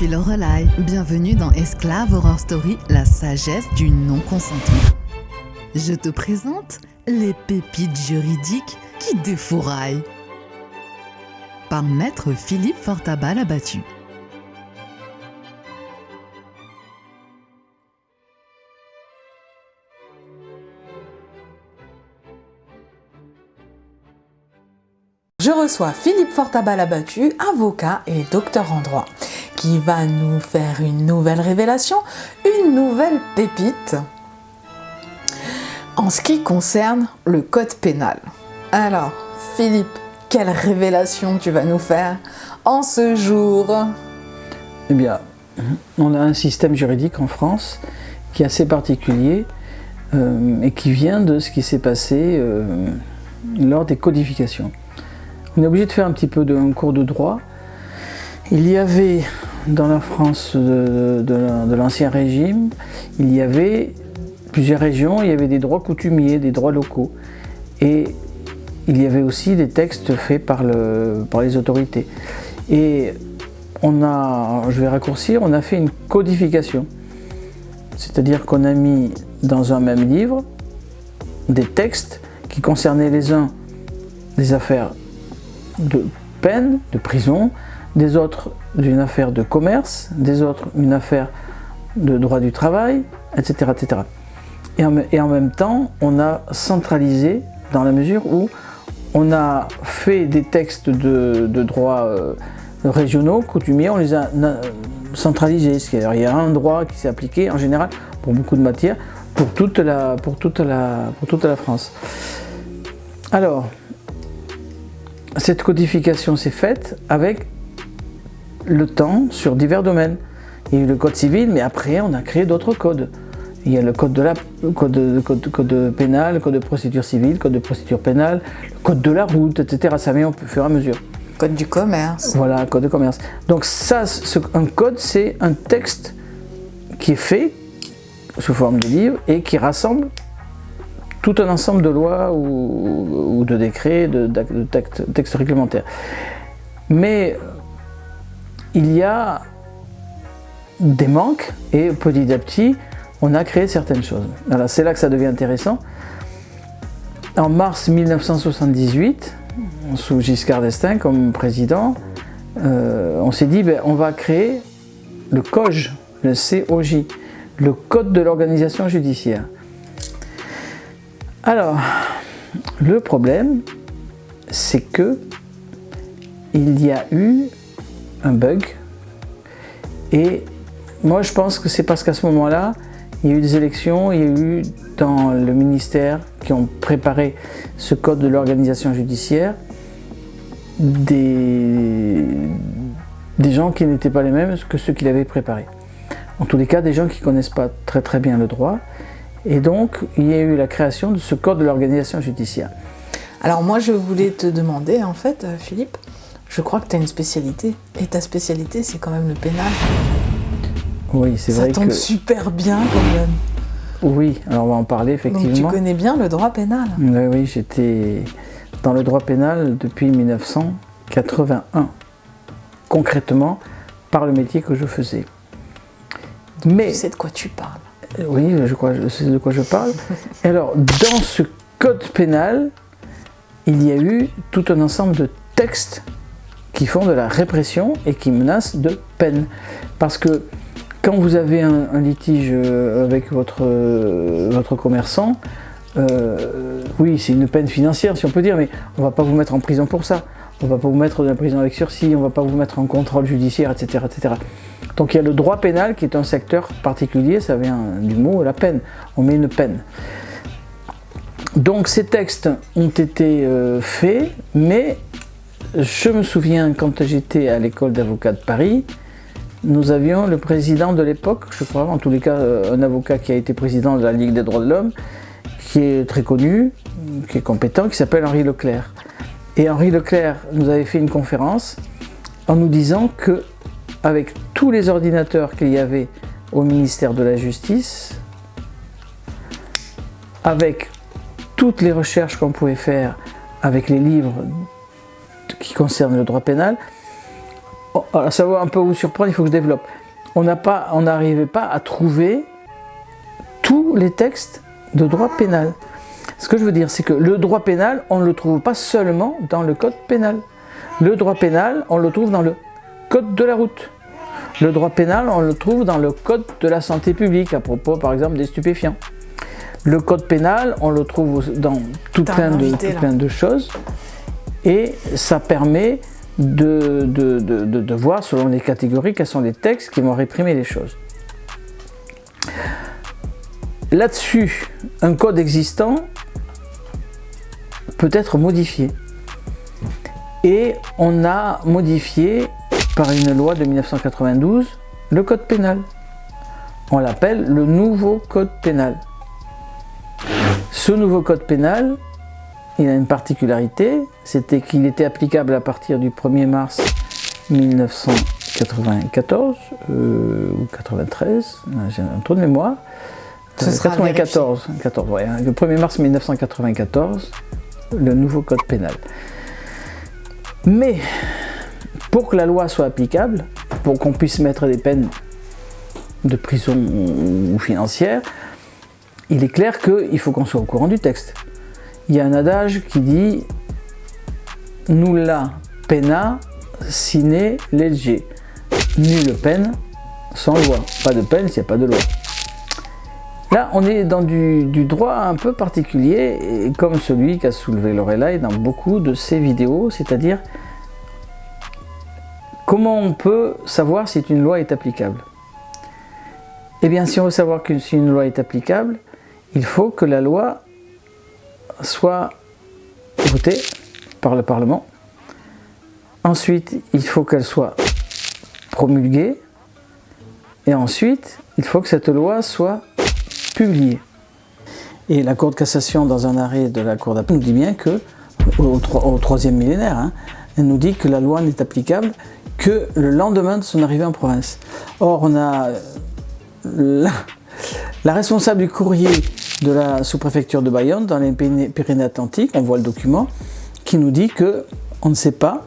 suis Lorelai. Bienvenue dans Esclave Horror Story, la sagesse du non-consentement. Je te présente les pépites juridiques qui défouraillent. Par Maître Philippe Fortaba-Labattu. Je reçois Philippe Fortaba-Labattu, avocat et docteur en droit, qui va nous faire une nouvelle révélation, une nouvelle pépite en ce qui concerne le code pénal. Alors, Philippe, quelle révélation tu vas nous faire en ce jour? Eh bien, on a un système juridique en France qui est assez particulier et qui vient de ce qui s'est passé lors des codifications. On est obligé de faire un petit peu un cours de droit. Il y avait, dans la France de l'Ancien Régime, il y avait plusieurs régions, il y avait des droits coutumiers, des droits locaux. Et il y avait aussi des textes faits par les autorités. Et je vais raccourcir, on a fait une codification. C'est-à-dire qu'on a mis dans un même livre des textes qui concernaient les uns des affaires de peine, de prison, des autres d'une affaire de commerce, des autres une affaire de droit du travail, etc. etc. Et en même temps, on a centralisé dans la mesure où on a fait des textes de droit régionaux, coutumiers, on les a centralisés. C'est-à-dire il y a un droit qui s'est appliqué en général pour beaucoup de matières, pour toute la France. Alors, cette codification s'est faite avec le temps sur divers domaines. Il y a eu le code civil, mais après on a créé d'autres codes. Il y a le code pénal, le code de procédure civile, le code de procédure pénale, le code de la route, etc. Ça vient au fur et à mesure. Code du commerce. Voilà, code de commerce. Donc ça, un code, c'est un texte qui est fait sous forme de livre et qui rassemble tout un ensemble de lois ou de décrets, de textes réglementaires. Mais il y a des manques et petit à petit, on a créé certaines choses. Alors c'est là que ça devient intéressant. En mars 1978, sous Giscard d'Estaing comme président, on s'est dit on va créer le COJ, le COJ, le Code de l'organisation judiciaire. Alors, le problème, c'est que il y a eu un bug et moi je pense que c'est parce qu'à ce moment-là, il y a eu des élections, il y a eu dans le ministère qui ont préparé ce code de l'organisation judiciaire des gens qui n'étaient pas les mêmes que ceux qui l'avaient préparé. En tous les cas, des gens qui ne connaissent pas très très bien le droit. Et donc, il y a eu la création de ce code de l'organisation judiciaire. Alors moi, je voulais te demander, en fait, Philippe, je crois que tu as une spécialité. Et ta spécialité, c'est quand même le pénal. Oui, c'est vrai que... Ça tombe super bien, quand même. Oui, alors on va en parler, effectivement. Donc tu connais bien le droit pénal. Oui, j'étais dans le droit pénal depuis 1981. Concrètement, par le métier que je faisais. Mais... Tu sais de quoi tu parles. Oui, je sais de quoi je parle. Et alors, dans ce code pénal, il y a eu tout un ensemble de textes qui font de la répression et qui menacent de peine. Parce que quand vous avez un litige avec votre commerçant, oui, c'est une peine financière, si on peut dire, mais on ne va pas vous mettre en prison pour ça. On ne va pas vous mettre dans la prison avec sursis, on ne va pas vous mettre en contrôle judiciaire, etc., etc. Donc il y a le droit pénal qui est un secteur particulier, ça vient du mot la peine, on met une peine. Donc ces textes ont été faits, mais je me souviens quand j'étais à l'école d'avocats de Paris, nous avions le président de l'époque, je crois, en tous les cas un avocat qui a été président de la Ligue des droits de l'homme, qui est très connu, qui est compétent, qui s'appelle Henri Leclerc. Et Henri Leclerc nous avait fait une conférence en nous disant que avec tous les ordinateurs qu'il y avait au ministère de la Justice, avec toutes les recherches qu'on pouvait faire avec les livres qui concernent le droit pénal, Alors, ça va un peu vous surprendre, il faut que je développe. On n'arrivait pas à trouver tous les textes de droit pénal. Ce que je veux dire, c'est que le droit pénal, on ne le trouve pas seulement dans le code pénal. Le droit pénal, on le trouve dans le code de la route. Le droit pénal, on le trouve dans le code de la santé publique, à propos par exemple des stupéfiants. Le code pénal, on le trouve dans tout plein de choses. Et ça permet de voir, selon les catégories, quels sont les textes qui vont réprimer les choses. Là-dessus, un code existant peut être modifié. Et on a modifié par une loi de 1992 le code pénal. On l'appelle le nouveau code pénal. Ce nouveau code pénal, il a une particularité, c'était qu'il était applicable à partir du 1er mars 1994 ou 93, j'ai un trou de mémoire. Ce sera 94, ouais, le 1er mars 1994, le nouveau code pénal. Mais pour que la loi soit applicable, pour qu'on puisse mettre des peines de prison ou financières, il est clair qu'il faut qu'on soit au courant du texte. Il y a un adage qui dit « Nulla pena sine lege ». Nulle peine sans loi. Pas de peine s'il n'y a pas de loi. Là, on est dans du droit un peu particulier, et comme celui qu'a soulevé Lorelai dans beaucoup de ses vidéos, c'est-à-dire comment on peut savoir si une loi est applicable. Eh bien, si on veut savoir si une loi est applicable, il faut que la loi soit votée par le Parlement. Ensuite, il faut qu'elle soit promulguée. Et ensuite, il faut que cette loi soit publiée. Et la Cour de cassation, dans un arrêt de la Cour d'appel, nous dit bien que, au troisième millénaire, elle nous dit que la loi n'est applicable que le lendemain de son arrivée en province. Or, on a la responsable du courrier de la sous-préfecture de Bayonne, dans les Pyrénées-Atlantiques, on voit le document, qui nous dit que on ne sait pas,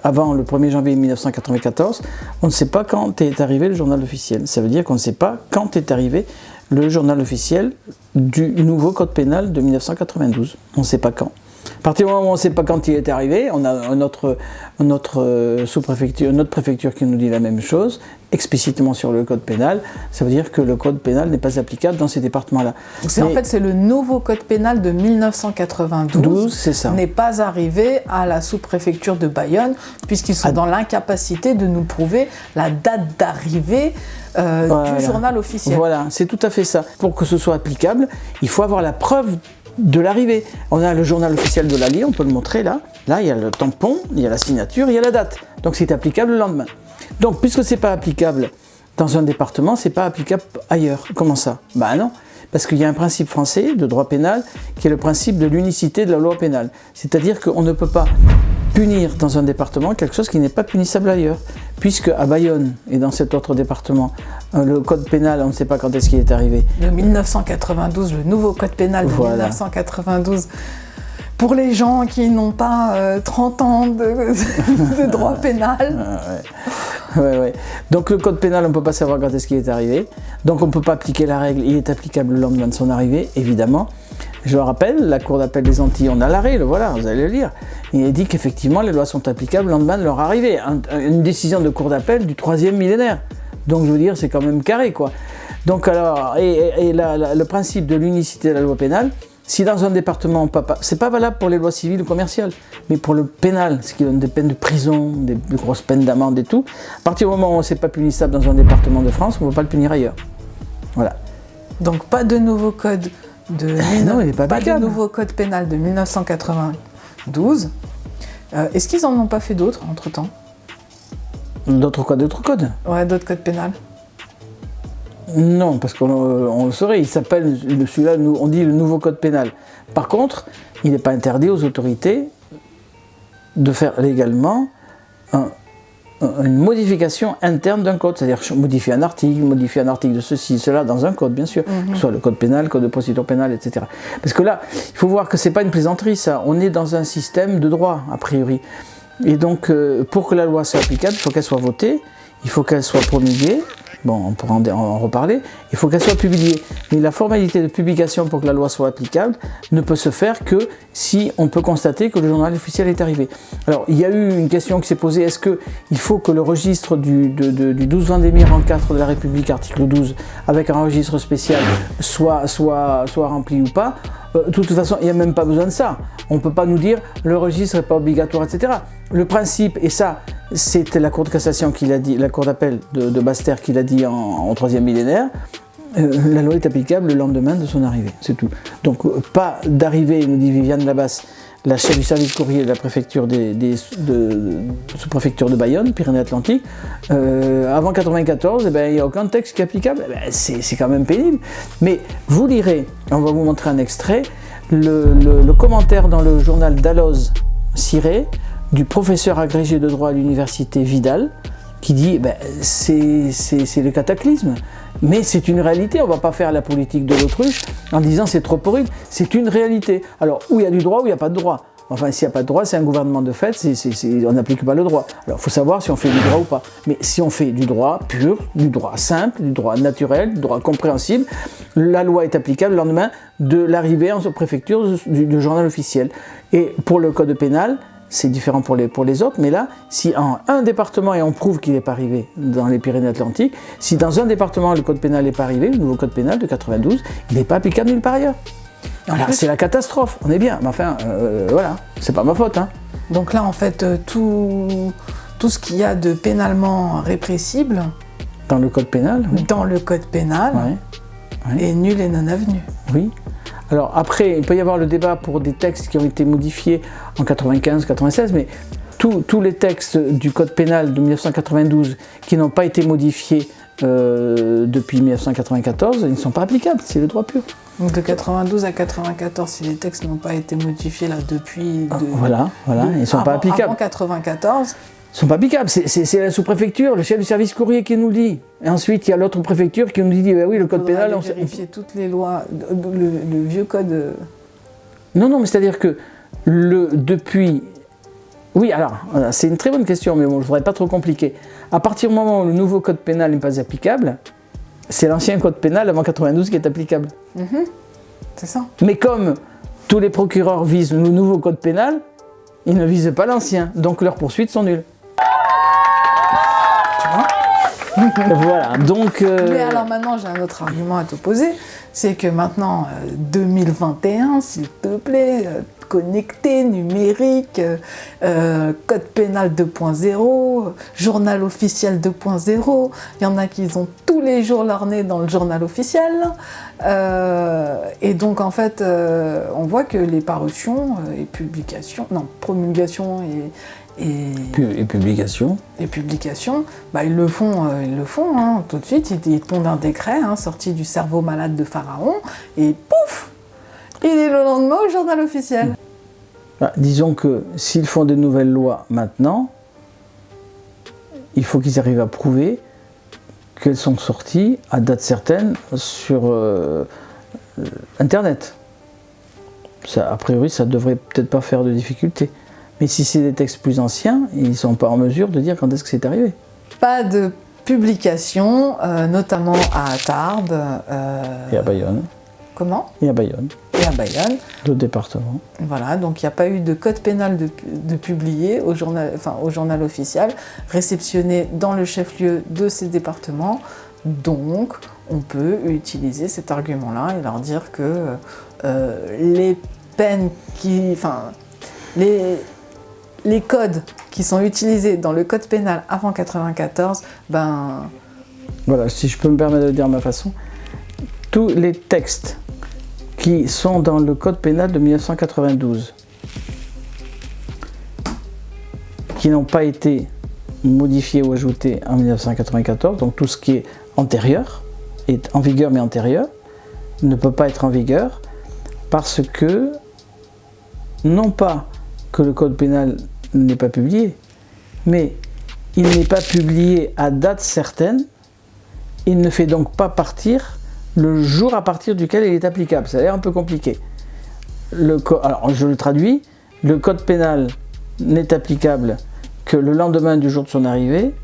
avant le 1er janvier 1994, on ne sait pas quand est arrivé le journal officiel. Ça veut dire qu'on ne sait pas quand est arrivé le journal officiel du nouveau code pénal de 1992. On ne sait pas quand. À partir du moment où on ne sait pas quand il est arrivé, on a notre sous-préfecture, notre préfecture qui nous dit la même chose, explicitement sur le code pénal. Ça veut dire que le code pénal n'est pas applicable dans ces départements-là. En fait, c'est le nouveau code pénal de 1992 c'est ça. N'est pas arrivé à la sous-préfecture de Bayonne, puisqu'ils sont dans l'incapacité de nous prouver la date d'arrivée du journal officiel. Voilà, c'est tout à fait ça. Pour que ce soit applicable, il faut avoir la preuve de l'arrivée. On a le journal officiel de l'allié, on peut le montrer là. Là, il y a le tampon, il y a la signature, il y a la date. Donc c'est applicable le lendemain. Donc puisque c'est pas applicable dans un département, c'est pas applicable ailleurs. Comment ça? Ben non, parce qu'il y a un principe français de droit pénal qui est le principe de l'unicité de la loi pénale. C'est-à-dire qu'on ne peut pas punir dans un département quelque chose qui n'est pas punissable ailleurs. Puisque à Bayonne et dans cet autre département, le code pénal, on ne sait pas quand est-ce qu'il est arrivé. De 1992, le nouveau code pénal de 1992. Pour les gens qui n'ont pas 30 ans de droit pénal. Ouais. Donc le code pénal, on ne peut pas savoir quand est-ce qu'il est arrivé. Donc on ne peut pas appliquer la règle, il est applicable le lendemain de son arrivée, évidemment. Je le rappelle, la Cour d'appel des Antilles, on a l'arrêt, voilà, vous allez le lire. Il dit qu'effectivement, les lois sont applicables le lendemain de leur arrivée. Une décision de Cour d'appel du 3e millénaire. Donc je veux dire, c'est quand même carré, quoi. Donc alors, le principe de l'unicité de la loi pénale, si dans un département, c'est pas valable pour les lois civiles ou commerciales, mais pour le pénal, ce qui donne des peines de prison, des grosses peines d'amende et tout, à partir du moment où c'est pas punissable dans un département de France, on ne va pas le punir ailleurs. Voilà. Donc pas de nouveau code non, il n'est pas de nouveau code pénal de 1992. Est-ce qu'ils n'en ont pas fait d'autres entre-temps? D'autres codes? Ouais, d'autres codes pénals. Non, parce qu'on le saurait, il s'appelle, celui-là, on dit le nouveau code pénal. Par contre, il n'est pas interdit aux autorités de faire légalement une modification interne d'un code, c'est-à-dire modifier un article de ceci, cela dans un code, bien sûr, que ce soit le code pénal, le code de procédure pénale, etc. Parce que là, il faut voir que ce n'est pas une plaisanterie, ça, on est dans un système de droit, a priori. Et donc, pour que la loi soit applicable, il faut qu'elle soit votée, il faut qu'elle soit promulguée, bon, on pourra en reparler, il faut qu'elle soit publiée. Mais la formalité de publication pour que la loi soit applicable ne peut se faire que si on peut constater que le journal officiel est arrivé. Alors, il y a eu une question qui s'est posée, est-ce qu'il faut que le registre du 12 Vendémiaire en 4 de la République, article 12, avec un registre spécial, soit rempli ou pas? De toute façon, il n'y a même pas besoin de ça. On ne peut pas nous dire le registre n'est pas obligatoire, etc. Le principe, et ça, c'était la Cour de cassation qui l'a dit, la Cour d'appel de Basse-Terre qui l'a dit au 3e millénaire, la loi est applicable le lendemain de son arrivée, c'est tout. Donc, pas d'arrivée, nous dit Viviane Labasse, la chef du service courrier de la préfecture sous-préfecture de Bayonne, Pyrénées-Atlantiques, avant 94, il n'y a aucun texte qui est applicable. C'est quand même pénible. Mais vous lirez, on va vous montrer un extrait, le commentaire dans le journal Dalloz Ciré du professeur agrégé de droit à l'université Vidal, qui dit c'est le cataclysme. Mais c'est une réalité, on ne va pas faire la politique de l'autruche en disant c'est trop horrible, c'est une réalité. Alors, où il y a du droit, où il n'y a pas de droit. Enfin, s'il n'y a pas de droit, c'est un gouvernement de fait, on n'applique pas le droit. Alors, il faut savoir si on fait du droit ou pas. Mais si on fait du droit pur, du droit simple, du droit naturel, du droit compréhensible, la loi est applicable le lendemain de l'arrivée en préfecture du journal officiel. Et pour le code pénal, c'est différent pour les autres, mais là, si en un département, et on prouve qu'il n'est pas arrivé dans les Pyrénées-Atlantiques, si dans un département le code pénal n'est pas arrivé, le nouveau code pénal de 92, il n'est pas applicable nulle part ailleurs. Alors c'est la catastrophe, on est bien, mais enfin, voilà, c'est pas ma faute. Hein. Donc là, en fait, tout ce qu'il y a de pénalement répressible... Dans le code pénal, oui. Dans le code pénal, est nul et non avenu. Oui. Alors après, il peut y avoir le débat pour des textes qui ont été modifiés en 95-96, mais tous les textes du code pénal de 1992 qui n'ont pas été modifiés depuis 1994, ils ne sont pas applicables, c'est le droit pur. Donc de 92 à 94, si les textes n'ont pas été modifiés là depuis... Voilà, ils ne sont pas applicables. Avant 94... Ils ne sont pas applicables, c'est la sous-préfecture, le chef du service courrier qui nous le dit. Et ensuite, il y a l'autre préfecture qui nous dit, oui, le code pénal... On vérifier toutes les lois, le vieux code... Non, mais c'est-à-dire que depuis... Oui, alors, c'est une très bonne question, mais bon, je ne voudrais pas trop compliquer. À partir du moment où le nouveau code pénal n'est pas applicable, c'est l'ancien code pénal avant 92 qui est applicable. C'est ça. Mais comme tous les procureurs visent le nouveau code pénal, ils ne visent pas l'ancien, donc leurs poursuites sont nulles. Voilà, donc... Mais alors maintenant, j'ai un autre argument à te poser, c'est que maintenant, 2021, s'il te plaît, connecté, numérique, code pénal 2.0, journal officiel 2.0, il y en a qui ont tous les jours leur nez dans le journal officiel, et donc en fait, on voit que les parutions et publications, non, promulgations et publications, ils le font hein, tout de suite, ils tombent un décret sorti du cerveau malade de Pharaon, et pouf, il est le lendemain au journal officiel. Disons que s'ils font de nouvelles lois maintenant, il faut qu'ils arrivent à prouver qu'elles sont sorties à date certaine sur Internet. Ça, a priori, ça ne devrait peut-être pas faire de difficulté. Mais si c'est des textes plus anciens, ils ne sont pas en mesure de dire quand est-ce que c'est arrivé. Pas de publication, notamment à Tarbes. Et à Bayonne. Comment ? Et à Bayonne. Et à Bayonne. D'autres départements. Voilà, donc il n'y a pas eu de code pénal de publié au journal officiel, réceptionné dans le chef-lieu de ces départements. Donc, on peut utiliser cet argument-là et leur dire que les peines les codes qui sont utilisés dans le code pénal avant 94, Voilà, si je peux me permettre de le dire à ma façon, tous les textes qui sont dans le code pénal de 1992, qui n'ont pas été modifiés ou ajoutés en 1994, donc tout ce qui est antérieur, est en vigueur mais antérieur, ne peut pas être en vigueur parce que, non pas que le code pénal n'est pas publié, mais il n'est pas publié à date certaine, il ne fait donc pas partir le jour à partir duquel il est applicable. Ça a l'air un peu compliqué. Alors je le traduis, le code pénal n'est applicable que le lendemain du jour de son arrivée,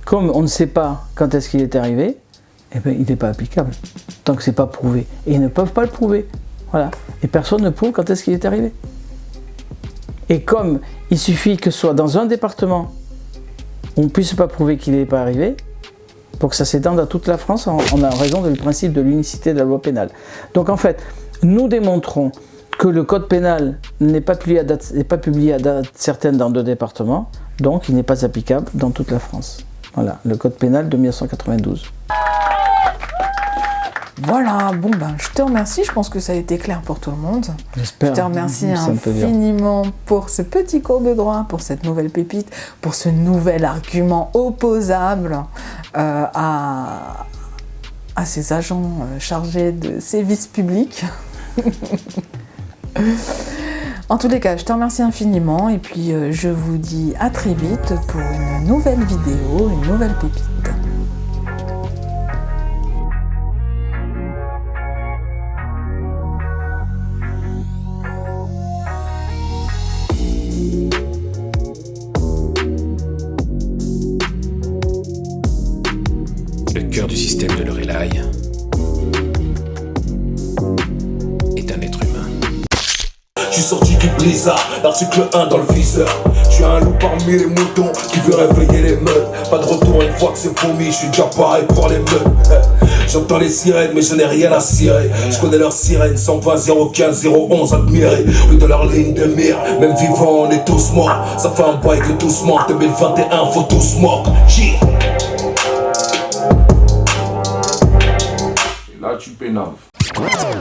comme on ne sait pas quand est-ce qu'il est arrivé, eh bien, il n'est pas applicable, tant que ce n'est pas prouvé. Et ils ne peuvent pas le prouver. Voilà. Et personne ne prouve quand est-ce qu'il est arrivé. Et comme il suffit que ce soit dans un département où on ne puisse pas prouver qu'il n'est pas arrivé, pour que ça s'étende à toute la France, on a raison du principe de l'unicité de la loi pénale. Donc en fait, nous démontrons que le code pénal n'est pas publié à date certaine dans 2 départements, donc il n'est pas applicable dans toute la France. Voilà, le code pénal de 1992. Voilà, bon ben je te remercie, je pense que ça a été clair pour tout le monde. J'espère. Je te remercie infiniment pour ce petit cours de droit, pour cette nouvelle pépite, pour ce nouvel argument opposable à ces agents chargés de services publics. En tous les cas, je te remercie infiniment et puis je vous dis à très vite pour une nouvelle vidéo, une nouvelle pépite. Le cœur du système de Lorelai est un être humain. Je suis sorti du blizzard, l'article 1 dans le viseur. Je suis un loup parmi les moutons qui veut réveiller les meutes. Pas de retour une fois que c'est vomi, je suis déjà pareil pour les meutes. J'entends les sirènes mais je n'ai rien à cirer. Je connais leurs sirènes, 120 015 011 admirés. Oui de leur ligne de mire, même vivant on est tous morts. Ça fait un bail que tous morts, 2021 faut tous morts. Là tu pénaves.